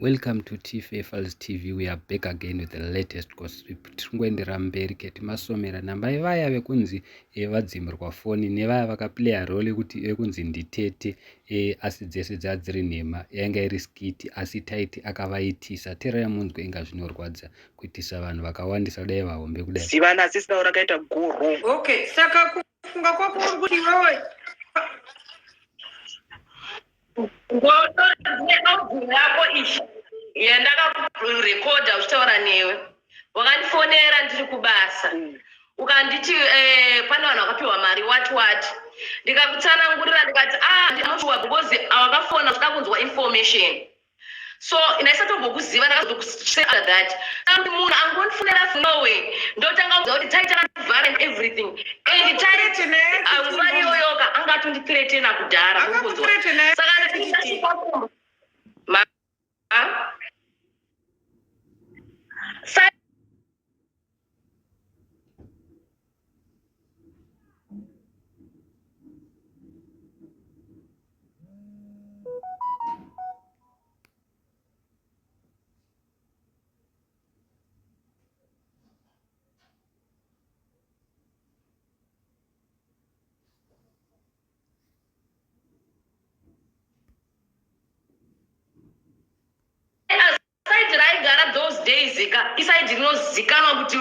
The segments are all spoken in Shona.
Welcome to TFFL's TV. We are back again with the latest gossip. Tingoendera mberi keti masomera namba ivaya vekunzi vadzimirwa foni nevaya vakaplaya role kuti vekunzi nditete asi dzese dzadziri nhema yanga iri skiti asi taiti akavaitisa tera yamunzwe inga zvinorwadza kuitisa vanhu vakawandisa dai vahombe kudai zivana asisina rakaita guru. Okay, saka kufunga kwako uri kuti wewe ngoto yako ishi yandakakurekodha uchitaura newe wakandifonera ndiri kubasa ukanditi pane vanhu vakapiwa mari wati ndikakutsanangurira ndikati ndinochuwa because awakafona kuda kunzwa information so ndaisatombokuziva ndakazotokusea that kuti munhu angonifonera nowe ndotanga kuziva kuti taita violent everything and taiti yoyoka angatondithreatena kudhara saka those days isaidi rinozikanwa kuti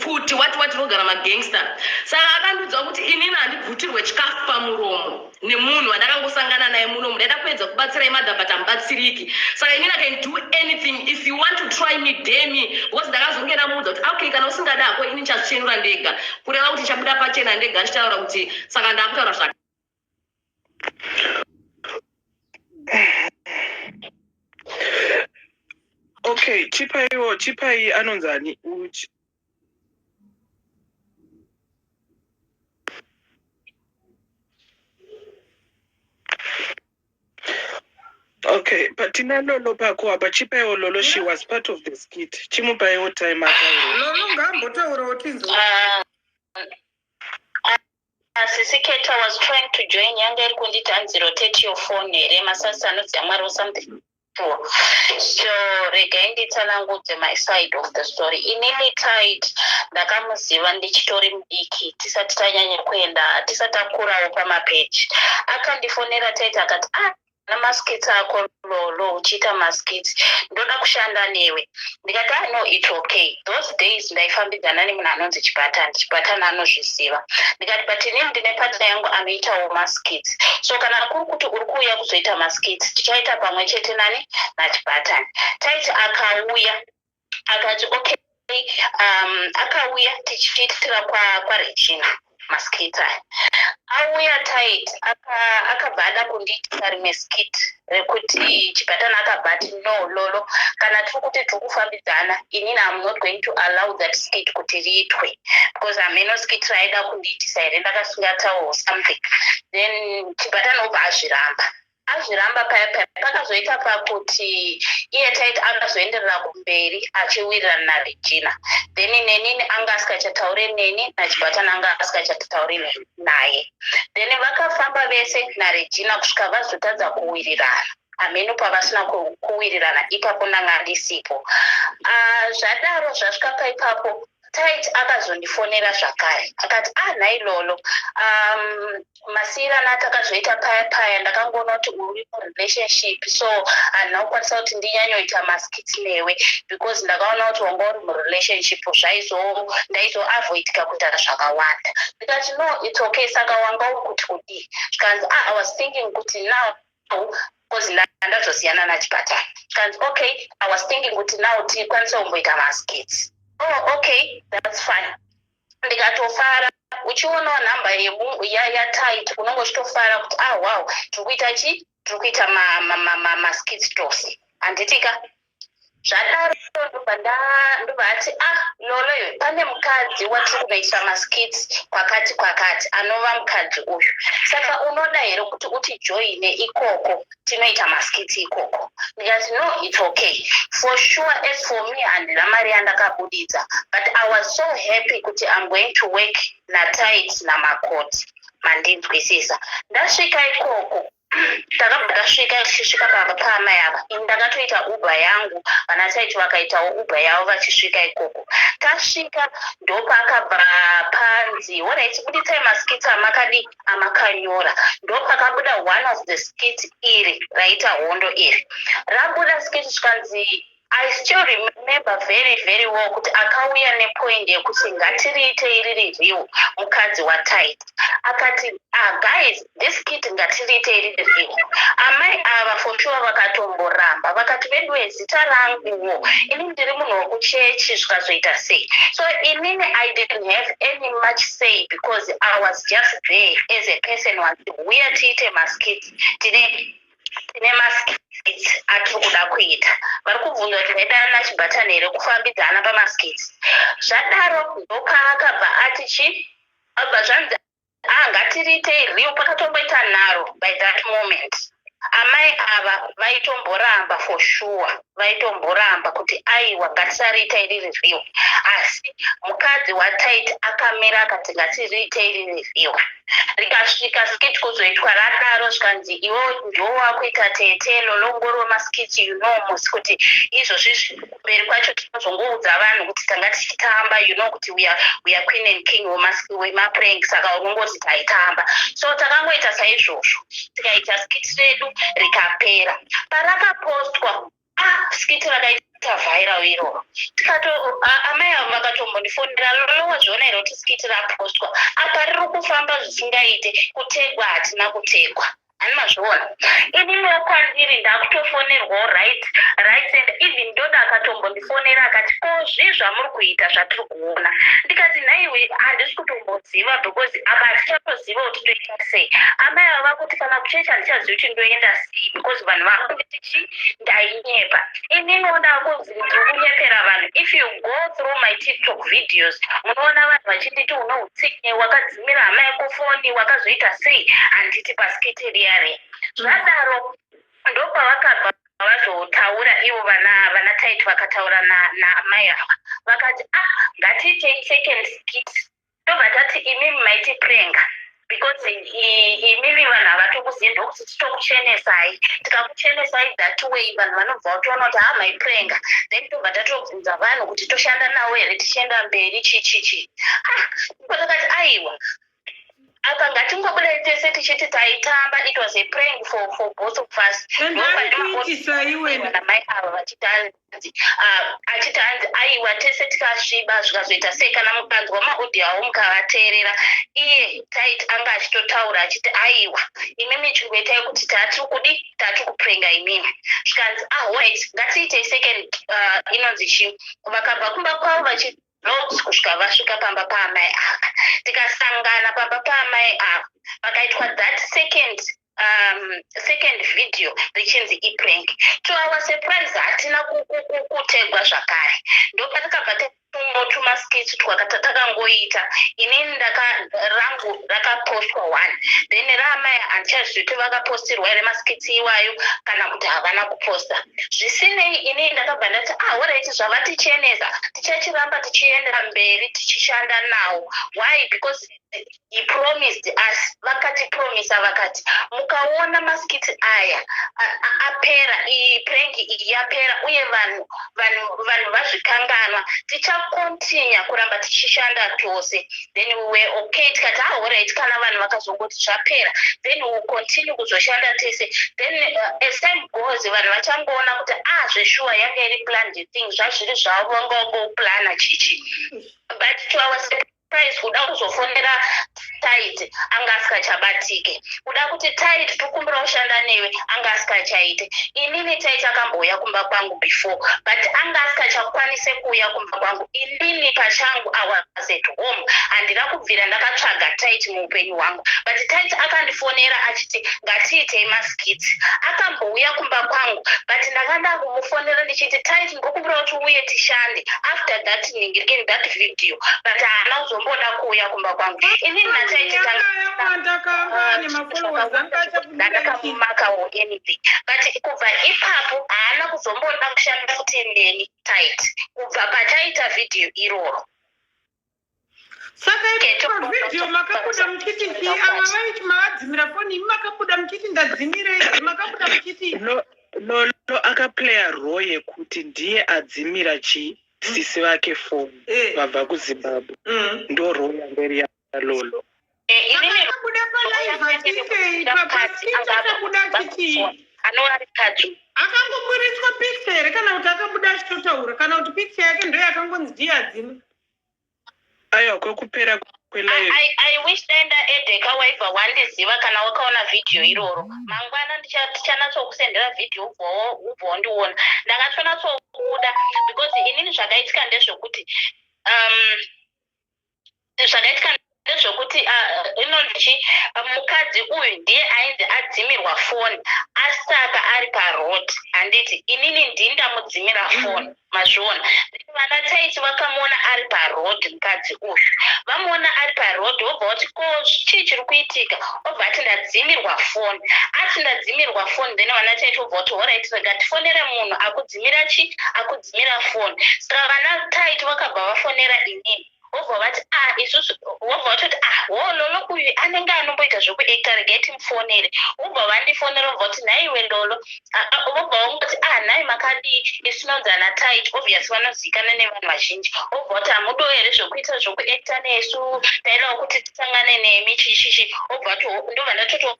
futi wati rinogara magangster saka akandiudza kuti inini handibvutirwe chikafu pamuromo nemunhu wandakangosangana naye munomu ndaida kuedza kubatsirai madhabha tamubatsiriki saka inini I can do anything if you want to try me dare me because ndakazonge ndamuudza kuti okay kana usingadako ini ndichazvichenura ndega kureva kuti chabuda pachena ndega ndichitaura kuti saka ndakutaura zvaka Okay, chipai anonzani uchi. Okay, but tina lolo pako but chipai lolo she was part of the skit. Chimupai what time lolo ngambo taura utinzo. Sisiketa was trying to join younger kundita 030 your phone masasa no zamwaro or something. So regained my side of the story. Inili tight ndakamuziva ndichitori mudiki tisati tanyanya kuenda tisati takura pama page akandifonera taita akati namaskits ako lolo uchita maskits ndoda kushanda newe ndikati no it's okay those days ndaifambidzana nemunhu anonzi chipatana anozviziva ndikati but inini ndine partner yangu anoitawo maskits so kana kuri kuti uri kuuya kuzoita maskits tichaita pamwe chete nani nachipatana taiti akauya akati okay akauya tichiitira kwa Regina maskita auya tight akabhada kunditisa rimwe skit rekuti chipatana akabhati no lolo kana tiri kuti tiri kufambidzana inini I'm not going to allow that skit kuti riitwe because ameno skit raida kunditisa here ndakasingatawo something then chipatana obva azviramba paya pakazoita pakuti iye taiti akazoenderera kumberi achiwirirana naRegina then nenini anga asikachataure neni nachipatana anga asikachataure naye then vakafamba vese naRegina kusvika vazotadza kuwirirana ameno pavasina kuwirirana ipapo ndanga ndisipo zvadaro zvasvika paipapo taiti akazondifonera zvakare akati nhai lolo masiyirana atakazoita paya ndakangoona kuti uri murelationship so handina kukwanisa kuti ndinyanyoita maskits newe because ndakaona kuti wanga uri murelationship ndaizoavoidika kuita zvakawanda ndikati no it's okay saka wanga uri kuti kudii zvikanzi I was thinking kuti now because ndazosiyana nachipatana zvikanzi okay I was thinking kuti now tikwanisa kumboita maskits okay that's fine ndikatofara uchionawo nhamba yatight unonge uchitofara kuti wow tiri kuita maskits tose handitika zvadaro ndobva ati loloyo pane mukadzi watiri kunoisa maskits kwakati anova mukadzi uyu saka unoda here kuti utijoine ikoko tinoita maskits ikoko ndikati no it's okay for sure as for me handina mari yandakabudidza but I was so happy kuti I'm going to work natait namakoti mandinzwisisa ndasvika ikoko takasvika tichisvika paamai ava ndakatoita uber yangu vana taiti vakaitawo uber yavo vachisvika ikoko. Tasvika ndopakabva panzi orit buditsai maskits amakanyora. Ndopakabuda one of the skits iri raita hondo iri rabuda skit zvikanzi I still remember very very well kuti akauya nepoint yekuti ngatiriite iri review mukadzi waTight akati guys this kit ngatiriite iri review. Amai ava for sure vakatomboramba vakati vedu zita ranguwo ini ndiri munhu wekuchechi zvikazoita sei. So inini I didn't have any much say because I was just there as a person uya tiite maskits tine maskits atiri kuda kuita. Vari kubvunza kuti vaidana chibhatani here kufambidzana pamaskits. Zvadaro ndopaakabva ati abva zvanzi ngatiriite iriyo. Pakatomboita nharo by that moment. Amai ava vaitomboramba for sure vaitomboramba kuti aiwa ngatisariita iri review asi mukadzi waTight akamira akati ngatiriite iri review. Rikasvika skit kuzoitwa radaro zvikanzi iwe ndiwo wakuita tete lolongoro maskit musi kuti izvozvi mberi kwacho tinozongoudza vanhu kuti tanga tichitamba kuti we are queen and king wemaprank saka unongozi taitamba. So takangoita saizvozvo tikaita skit redu rikapera. Parakapostwa skit rakaita viral iroro amai avo vakatombondifonera lowazviona here kuti skit rapostwa apa riri kufamba zvisingaite kutegwa hatina kutegwa. Hani mazviona ininiwo kwandiri ndakutofonerwawo right and even ndoda akatombondifonera akati kozvi zvamuri kuita zvatiri kuona. Ndikati nhaiwe handisi kutomboziva because apa hatichatoziva kuti toita sei. Amai ava vakuti kana kuchechi handichazivi kuti ndoenda sei because vanhu vakunditi ndainyepa. Ininoda kunzi ndiri kunyepera vanhu. If you go through my TikTok videos munoona vanhu vachinditi unoutsinye wakadzimira hama yako foni wakazoita sei handiti paskiti riyare. Zvadaro ndopavakabva vazotaura ivo vana Tight vakataura naamai ava vakati ngatiitei second skit tobva tati imimi maiti prenga because imimi vanhu havatokuzivi ndokuti titokuchenesai tikakuchenesai that way vanhu vanobva vatoona kuti maiprenga then tobva tatobvunza vanhu kuti toshanda nawo here tichienda mberi chichichi. Takati aiwa apa ngatingobuda tese tichiti taitamba it was a prank for both of us. Namai ava vachiti hanzi aiwa tese tikasviba zvikazoita sei kana mukanzwa maaudio avo mukavateerera iye Tight anga achitotaura achiti aiwa imimi chingwetai kuti tati kuprenga imimi zvikanzi right ngatiitei second inonzi chii. Vakabva kumba kwavo vachi kusvika vasvika pamba paamai ava tikasangana pamba paamai ava vakaitwa that second video richinzi iprank. To our surprise hatina kutegwa zvakare. Ndopatakabva tuma skits takangoita inini rangu rakapostwa one then raamai handichazivi kuti vakapostirwa here maskits iwayo kana kuti havana kuposta. Zvisinei inini ndakabva ndati alright zvavatichenesa tichachiramba tichiendera mberi tichishanda nawo. Why? Because he promised us. Vakatipromisa vakati mukaona maskits aya apera iyi prank iyi yapera uye vanhu vazvikanganwa tichakontinya kuramba tichishanda tose. Then we were okay tikati alright kana vanhu vakazongoti zvapera then we will continue kuzoshanda tese. Then as time goes vanhu vachangoona kuti zveshuwa yanga iri planned thing zvazviri zvavo vangangoplana chichi. But to our surprise kuda kuzofonera Tight anga asikachabatike. Kuda kuti Tight tokumbira kushanda newe anga asikachaite. Inini Tight akambouya kumba kwangu before but anga asikachakwanise kuuya kumba kwangu. Inini pachangu I was at home handina kubvira ndakatsvaga Tight muupenyu hwangu but Tight akandifonera achiti ngatiitei maskits. Akambouya kumba kwangu but ndakanda kumufonera ndichiti Tight ndikumbira kuti uye tishande after that in that video but haana kuzomboda kuuya kumba kwangu. Inini ndakamumakawo anything but kubva ipapo haana kuzomboda kushanda kuti neni Tight kubva pachaita video iroro. Saka iko video makabuda muchiti chi ava vaiti mavadzimira foni imi makabuda muchiti ndadzimire makabuda muchiti no akaplaya role yekuti ndiye adzimira sisi vake foni vabva kuZimbabwe ndo role yangeri yalolo akabuda palive achitei papaskiti akabuda chiti akangoburiswa picture here kana kuti akabuda achitotaura kana kuti picture yake ndo yakangonzi ndiye adzima aiwa kwekupera kwelive. I wish daenda Edeka waiva wandiziva kana wakaona video iroro mangwana tichanatsokusendera video ubvo ndiona ndakatonyatsokuda because inini zvakaitika ndezvokuti inonzi mukadzi uyu ndiye ainzi adzimirwa foni asaka ari parod handiti inini ndindamudzimira foni mazviona vana taiti vakamuona ari parod mukadzi uyu vamuona ari parod obva kuti ko chii chiri kuitika obva ati ndadzimirwa foni ati ndadzimirwa foni then vana taiti obva kuti orit rega tifonere munhu akudzimira foni saka vana taiti vakabva vafonera inini obva vati isusu obva vatoti lolo uyu anenge anomboita zvekuacta regai timufonere obva vandifonera obva kuti nhaiwe ndolo obva vangoti nhai makadii isinonzana tight obviously vanozikana nevanhu vazhinji obva kuti hamudo here zvekuita zvekuacta nesu taidawo kuti tisangane nemi chichichi obva vati ndobva ndatoto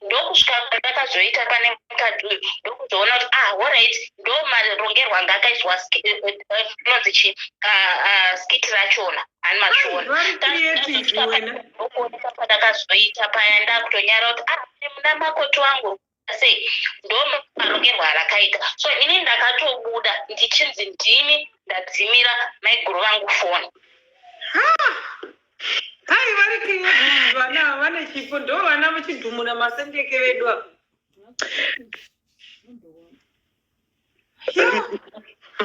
ndokusvika ndakazoita pane mukadzi uyu ndokuzoona kuti alright ndo marongerwo anga akaiswa inonzi chi skiti rachona ani mazviona pandakazoita paya ndakutonyara kuti muna makoti wangu sei ndo marongerwo arakaita so ini ndakatobuda ndichinzi ndimi ndadzimira maiguru vangu foni hai vari creative vana vane chipo ndo vana vachidhumura masendeke vedu ava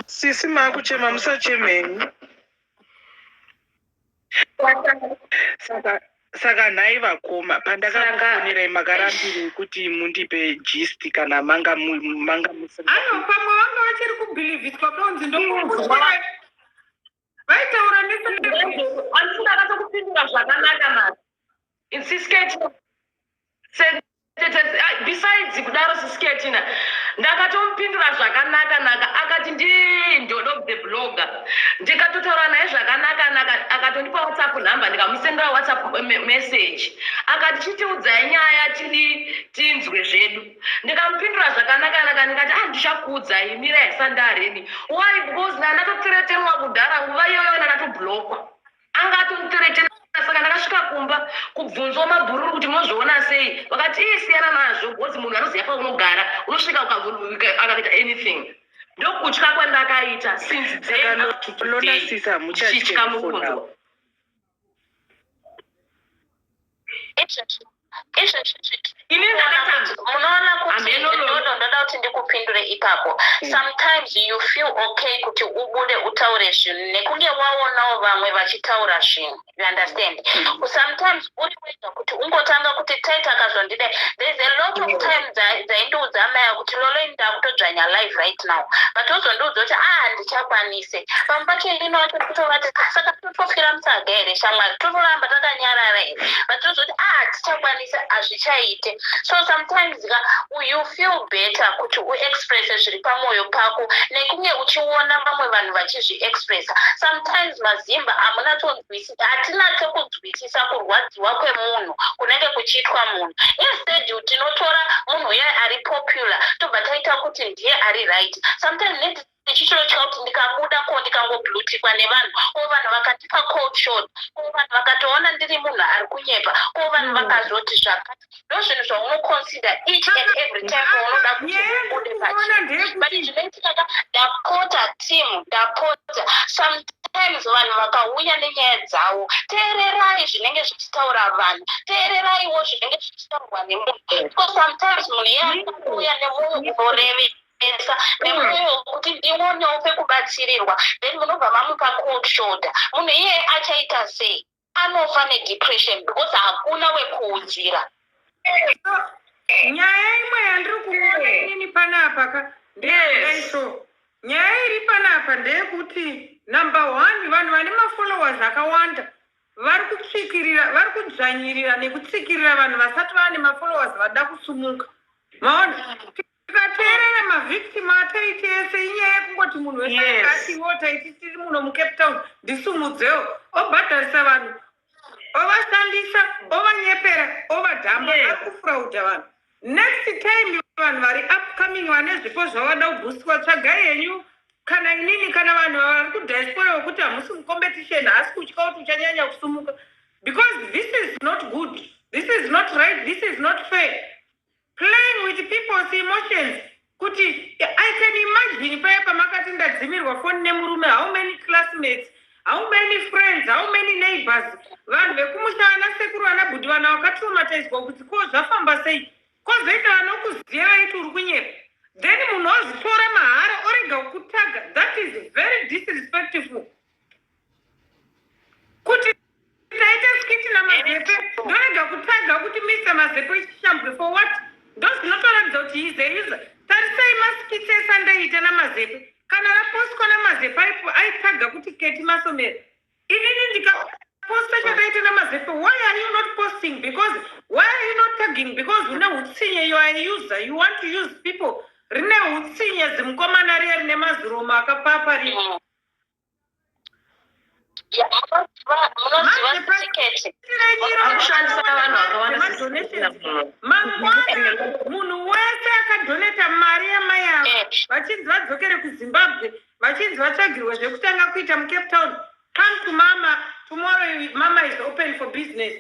sisi makuchema musachemeni saka nhai vakoma pandakakufonerai makarambirei kuti mundipe gist kana manga pamwe vanga vachiri kubhilivhiswa kaunzi ndokuuai vaitaura ndakatokupindura zvakanaka mari sisketi besides kudaro sisketina ndakatomupindura zvakanaka akati ndodo the blogger ndikatotaura naye zvakanaka akatondipa whatsapp number ndikamusendera whatsapp message akati chitiudzai nyaya tinzwe zvedu ndikamupindura zvakanaka ndikati ndichakuudzai mirai sandareni why because ndakatotereterwa kudhara nguva iyoyo ndakatoblokwa angatomteretera saka ndakasvika kumba kubvunzwa mabhururu kuti mozviona sei vakati siyana nazvo because munhu anoziva paunogara unosvika akaita anything ndokutya kwandakaita since lonasisa muchachitya mubvunzo munoona kuti ndoda kuti ndikupindure ipapo sometimes you feel okay kuti ubude utaure zvinhu nekunge waonawo vamwe vachitaura zvinhu you understand sometimes uri wega kuti ungotanga kuti taita akazondida there's a lot of time dzaindiudza maya kuti lolo ndakutodzvanya live right now but ozondiudza kuti ndichakwanise pamwe pacho ndino wacho kutovati saka totofira musaga here shamwari totoramba takanyarara here but tozoti tichakwanise hazvichaite so sometimes you feel better kuti uexpresse zviri pamwoyo pako nekunge uchiona vamwe vanhu vachizviexpressa sometimes mazimba hatinatse kunzwisisa kurwadziwa kwemunhu kunenge kuchiitwa munhu instead tinotora munhu uye ari popular tobva taita kuti ndiye ari right sometimes ichichiro kuti ndikabuda ko ndikangoblutikwa nevanhu ko vanhu vakatipa cold shot ko vanhu vakatoona ndiri munhu ari kunyepa ko vanhu vakazoti zvakati ndo zvinhu zvaunoconsider each and every time paunoda kuti ubude pachii but zvinoitika ndapota team ndapota sometimes vanhu vakauya nenyaya dzavo teererai zvinenge zvichitaura vanhu teereraiwo zvinenge zvichitaurwa nemunhu because sometimes munhu yauya nemunhu unorevi nemwoyo kuti ndionewo pekubatsirirwa then munobva mamupa cold shoulder munhu iye achaita sei anofa nedepression because hakuna wekuudzira nyaya imwe yandiri kuona inini panapa ndeiso nyaya iri panapa ndeyekuti number 1 vanhu vane mafollowers akawanda vari kutsvikirira, vari kudzvanyirira nekutsikirira vanhu vasati vane mafollowers vada kusumuka. Maona tikateerera mavhictim ataiti ese inyaya yekungoti munhu wese akatiwo taiti tiri muno muCape Town ndisumudzewo obhadharisa vanhu ovashandisa ovanyepera ovadhamba akufuraudha vanhu. Next time vanhu vari upcoming vane zvipo zvavada kubhusitwa tsvagai henyu kana inini kana vanhu vari kudiaspora wekuti hamusi mucompetition asi kutya kuti uchanyanya kusumuka because this is not good, this is not right, this is not fair. Playing with people's emotions kuti I can imagine paya pamakati ndadzimirwa phone nemurume, how many classmates, how many friends, how many neighbors, vanhu vekumusha vana sekuru vana bhudhi vana vakatraumatidzwa kuti ko zvafamba sei, kozoita vanokuziva vaiti uri kunyepa, then munhu ozitora mahara orega kutaga. That is very disrespectful. Kuti taita skiti namazepe ndorega kutaga kuti Mr. Mazepe ishambwe for what? Ndozvinotoratidza kuti he is a user. Tarisai maskiti esandaita namazepe kana rapostwa namazepe aitaga kuti Keti Masomero. Inini ndikaposta chakaita namazepe, why are you not posting? Because why are you not tagging? Because une hutsinye, you are a user, you want to use people. Rine hutsinye zimukomana riya rine mazuroma akapapa riya. Munhu wese akadoneta mari yamai avo vachinzi vadzokere kuZimbabwe, vachinzi vatsvagirwe zvekutanga kuita muCape Town. Come to mama, tomorrow mama is open for business.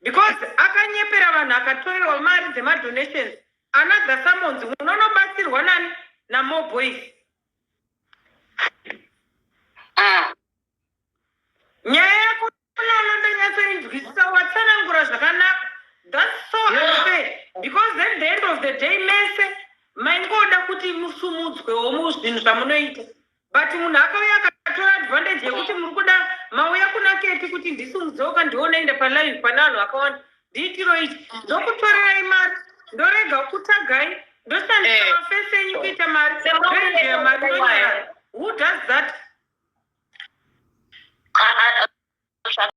Because akanyepera vanhu akatorerwa mari dzemadonations. Another summons munonobatsirwa nani naMo Boys. Nyaya yako ndonyatsoinzwisisa watsanangura zvakanaka. That's so unfair. Because at the end of the day mese maingoda kuti musumudzwewo muzvinhu zvamunoita. But munhu akauya akatora advantage yekuti muri kuda mauya kuna Keti kuti ndisumudzewo kandionaenda palive pane vanhu vakawanda. Ndiitiro ichi ndokutorerai mari, ndorega kutagai, ndoshandisa mafesi enyu kuita mari, mari